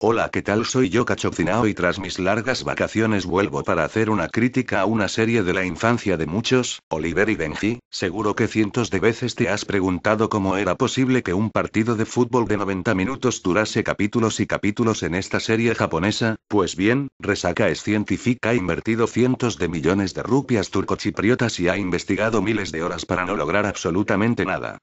Hola, ¿qué tal? Soy yo Cachoccinao y tras mis largas vacaciones vuelvo para hacer una crítica a una serie de la infancia de muchos, Oliver y Benji. Seguro que cientos de veces te has preguntado cómo era posible que un partido de fútbol de 90 minutos durase capítulos y capítulos en esta serie japonesa. Pues bien, Resaca Scientific ha invertido cientos de millones de rupias turcochipriotas y ha investigado miles de horas para no lograr absolutamente nada.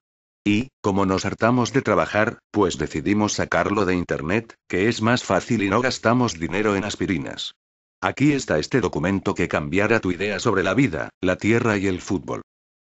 Y, como nos hartamos de trabajar, pues decidimos sacarlo de internet, que es más fácil y no gastamos dinero en aspirinas. Aquí está este documento que cambiará tu idea sobre la vida, la tierra y el fútbol.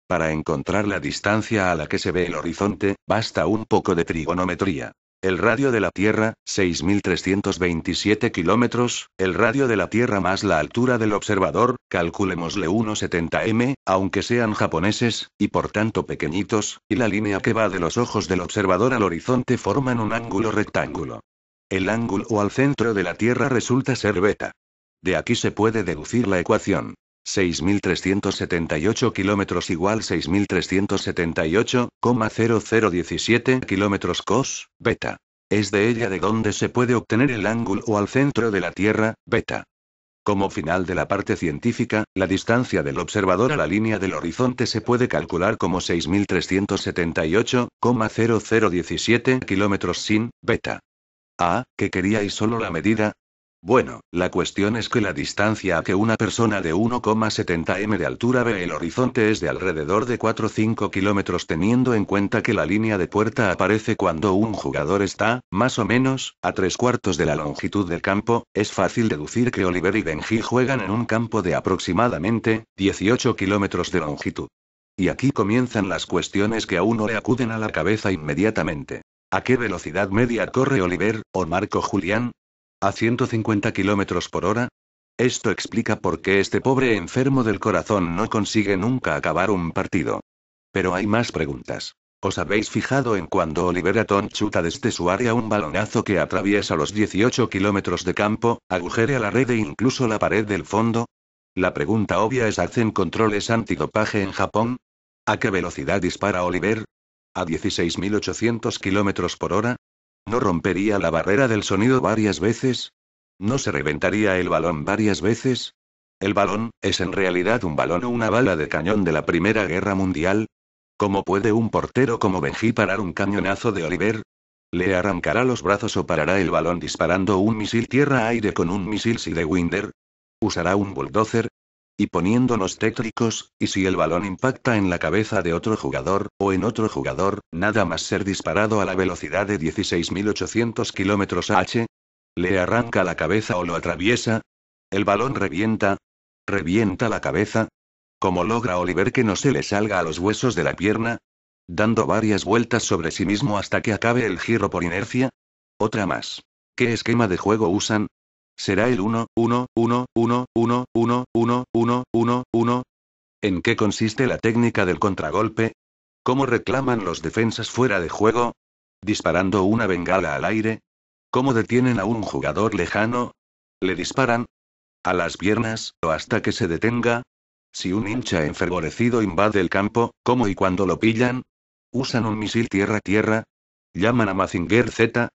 Para encontrar la distancia a la que se ve el horizonte, basta un poco de trigonometría. El radio de la Tierra, 6.327 kilómetros, el radio de la Tierra más la altura del observador, calculémosle 1,70 m, aunque sean japoneses, y por tanto pequeñitos, y la línea que va de los ojos del observador al horizonte forman un ángulo rectángulo. El ángulo al centro de la Tierra resulta ser beta. De aquí se puede deducir la ecuación. 6.378 kilómetros igual 6.378,0017 kilómetros cos, beta. Es de ella de donde se puede obtener el ángulo al centro de la Tierra, beta. Como final de la parte científica, la distancia del observador a la línea del horizonte se puede calcular como 6.378,0017 kilómetros sin, beta. Ah, ¿que queríais solo la medida? Bueno, la cuestión es que la distancia a que una persona de 1,70 m de altura ve el horizonte es de alrededor de 4,5 kilómetros, teniendo en cuenta que la línea de puerta aparece cuando un jugador está, más o menos, a 3/4 de la longitud del campo. Es fácil deducir que Oliver y Benji juegan en un campo de aproximadamente 18 kilómetros de longitud. Y aquí comienzan las cuestiones que a uno le acuden a la cabeza inmediatamente. ¿A qué velocidad media corre Oliver, o Marco Julián? ¿A 150 kilómetros por hora? Esto explica por qué este pobre enfermo del corazón no consigue nunca acabar un partido. Pero hay más preguntas. ¿Os habéis fijado en cuando Oliver Atom chuta desde su área un balonazo que atraviesa los 18 kilómetros de campo, agujerea la red e incluso la pared del fondo? La pregunta obvia es: ¿hacen controles antidopaje en Japón? ¿A qué velocidad dispara Oliver? ¿A 16.800 kilómetros por hora? ¿No rompería la barrera del sonido varias veces? ¿No se reventaría el balón varias veces? ¿El balón es en realidad un balón o una bala de cañón de la Primera Guerra Mundial? ¿Cómo puede un portero como Benji parar un cañonazo de Oliver? ¿Le arrancará los brazos o parará el balón disparando un misil tierra-aire con un misil Sidewinder? ¿Usará un bulldozer? Y poniéndonos tétricos, ¿y si el balón impacta en la cabeza de otro jugador, o en otro jugador, nada más ser disparado a la velocidad de 16.800 km/h? ¿Le arranca la cabeza o lo atraviesa? ¿El balón revienta? ¿Revienta la cabeza? ¿Cómo logra Oliver que no se le salga a los huesos de la pierna? ¿Dando varias vueltas sobre sí mismo hasta que acabe el giro por inercia? Otra más. ¿Qué esquema de juego usan? ¿Será el 1-1-1-1-1-1-1-1-1? ¿En qué consiste la técnica del contragolpe? ¿Cómo reclaman los defensas fuera de juego? ¿Disparando una bengala al aire? ¿Cómo detienen a un jugador lejano? ¿Le disparan a las piernas, o hasta que se detenga? Si un hincha enfervorecido invade el campo, ¿cómo y cuándo lo pillan? ¿Usan un misil tierra-tierra? ¿Llaman a Mazinger Z?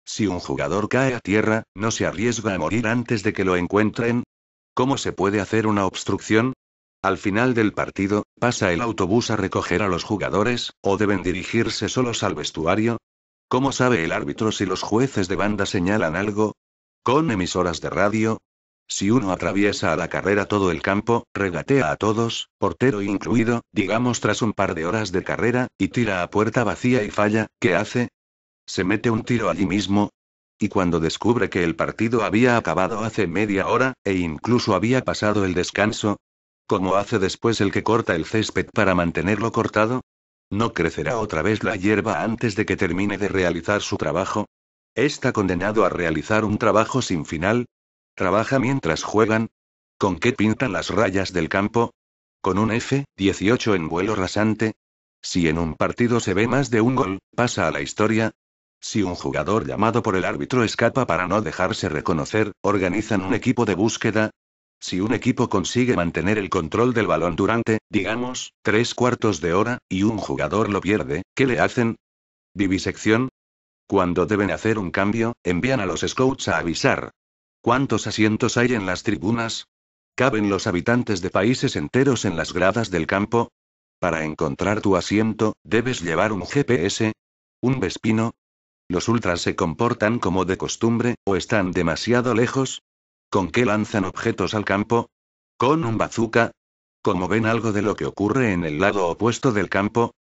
Si un jugador cae a tierra, ¿no se arriesga a morir antes de que lo encuentren? ¿Cómo se puede hacer una obstrucción? Al final del partido, ¿pasa el autobús a recoger a los jugadores, o deben dirigirse solos al vestuario? ¿Cómo sabe el árbitro si los jueces de banda señalan algo? ¿Con emisoras de radio? Si uno atraviesa a la carrera todo el campo, regatea a todos, portero incluido, digamos tras un par de horas de carrera, y tira a puerta vacía y falla, ¿qué hace? ¿Se mete un tiro allí mismo? Y cuando descubre que el partido había acabado hace media hora, e incluso había pasado el descanso, ¿cómo hace después el que corta el césped para mantenerlo cortado? ¿No crecerá otra vez la hierba antes de que termine de realizar su trabajo? ¿Está condenado a realizar un trabajo sin final? ¿Trabaja mientras juegan? ¿Con qué pintan las rayas del campo? ¿Con un F-18 en vuelo rasante? Si en un partido se ve más de un gol, ¿pasa a la historia? Si un jugador llamado por el árbitro escapa para no dejarse reconocer, ¿organizan un equipo de búsqueda? Si un equipo consigue mantener el control del balón durante, digamos, 3/4 de hora, y un jugador lo pierde, ¿qué le hacen? ¿Vivisección? Cuando deben hacer un cambio, envían a los scouts a avisar. ¿Cuántos asientos hay en las tribunas? ¿Caben los habitantes de países enteros en las gradas del campo? Para encontrar tu asiento, debes llevar un GPS. ¿Un Vespino? ¿Los ultras se comportan como de costumbre, o están demasiado lejos? ¿Con qué lanzan objetos al campo? ¿Con un bazooka? ¿Cómo ven algo de lo que ocurre en el lado opuesto del campo?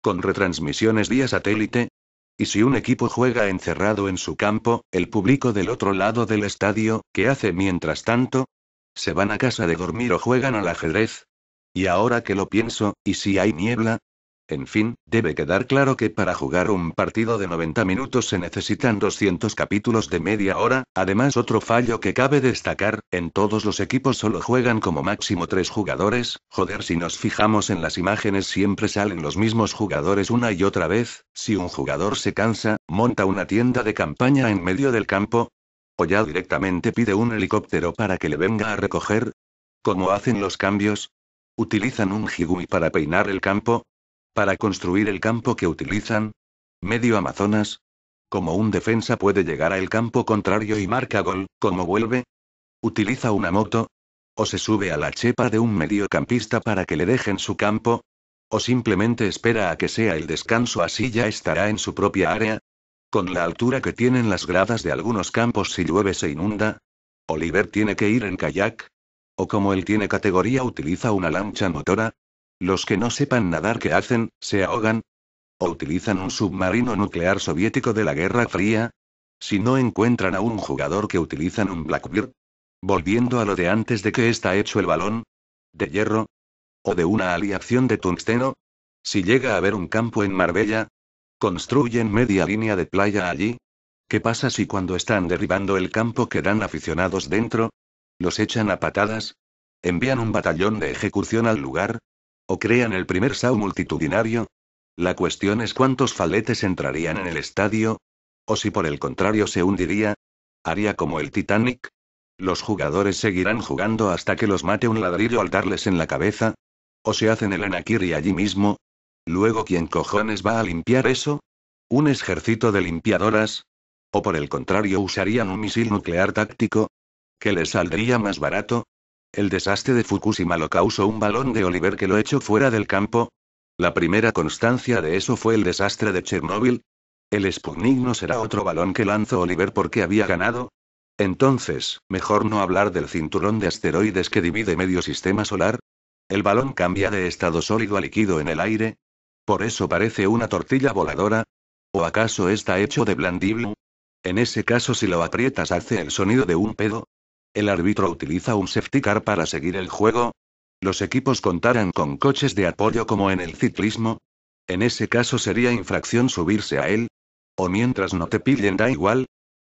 ¿Con retransmisiones vía satélite? ¿Y si un equipo juega encerrado en su campo, el público del otro lado del estadio, qué hace mientras tanto? ¿Se van a casa de dormir o juegan al ajedrez? Y ahora que lo pienso, ¿y si hay niebla? En fin, debe quedar claro que para jugar un partido de 90 minutos se necesitan 200 capítulos de media hora. Además, otro fallo que cabe destacar, en todos los equipos solo juegan como máximo 3 jugadores. Joder, si nos fijamos en las imágenes siempre salen los mismos jugadores una y otra vez. Si un jugador se cansa, monta una tienda de campaña en medio del campo. O ya directamente pide un helicóptero para que le venga a recoger. ¿Cómo hacen los cambios? ¿Utilizan un jigui para peinar el campo? ¿Para construir el campo que utilizan? ¿Medio Amazonas? ¿Cómo un defensa puede llegar al campo contrario y marca gol? ¿Cómo vuelve? ¿Utiliza una moto? ¿O se sube a la chepa de un mediocampista para que le dejen su campo? ¿O simplemente espera a que sea el descanso, así ya estará en su propia área? ¿Con la altura que tienen las gradas de algunos campos, si llueve se inunda? ¿Oliver tiene que ir en kayak? ¿O como él tiene categoría utiliza una lancha motora? ¿Los que no sepan nadar, qué hacen? ¿Se ahogan? ¿O utilizan un submarino nuclear soviético de la Guerra Fría? Si no encuentran a un jugador, que utilizan un Blackbird. Volviendo a lo de antes, ¿de qué está hecho el balón? ¿De hierro? ¿O de una aleación de tungsteno? Si llega a haber un campo en Marbella, ¿construyen media línea de playa allí? ¿Qué pasa si cuando están derribando el campo quedan aficionados dentro? ¿Los echan a patadas? ¿Envían un batallón de ejecución al lugar? ¿O crean el primer SAU multitudinario? La cuestión es cuántos faletes entrarían en el estadio. ¿O si por el contrario se hundiría? ¿Haría como el Titanic? ¿Los jugadores seguirán jugando hasta que los mate un ladrillo al darles en la cabeza? ¿O se hacen el Anakiri allí mismo? Luego, ¿quién cojones va a limpiar eso? ¿Un ejército de limpiadoras? ¿O por el contrario usarían un misil nuclear táctico? ¿Qué les saldría más barato? ¿El desastre de Fukushima lo causó un balón de Oliver que lo echó fuera del campo? ¿La primera constancia de eso fue el desastre de Chernóbil? ¿El Sputnik no será otro balón que lanzó Oliver porque había ganado? Entonces, ¿mejor no hablar del cinturón de asteroides que divide medio sistema solar? ¿El balón cambia de estado sólido a líquido en el aire? ¿Por eso parece una tortilla voladora? ¿O acaso está hecho de blandible? En ese caso, si lo aprietas hace el sonido de un pedo. ¿El árbitro utiliza un safety car para seguir el juego? ¿Los equipos contarán con coches de apoyo como en el ciclismo? En ese caso sería infracción subirse a él. ¿O mientras no te pillen da igual?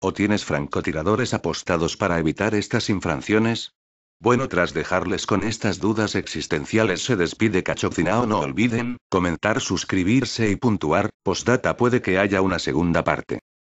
¿O tienes francotiradores apostados para evitar estas infracciones? Bueno, tras dejarles con estas dudas existenciales se despide Cachocinao. No olviden comentar, suscribirse y puntuar. Postdata, puede que haya una segunda parte.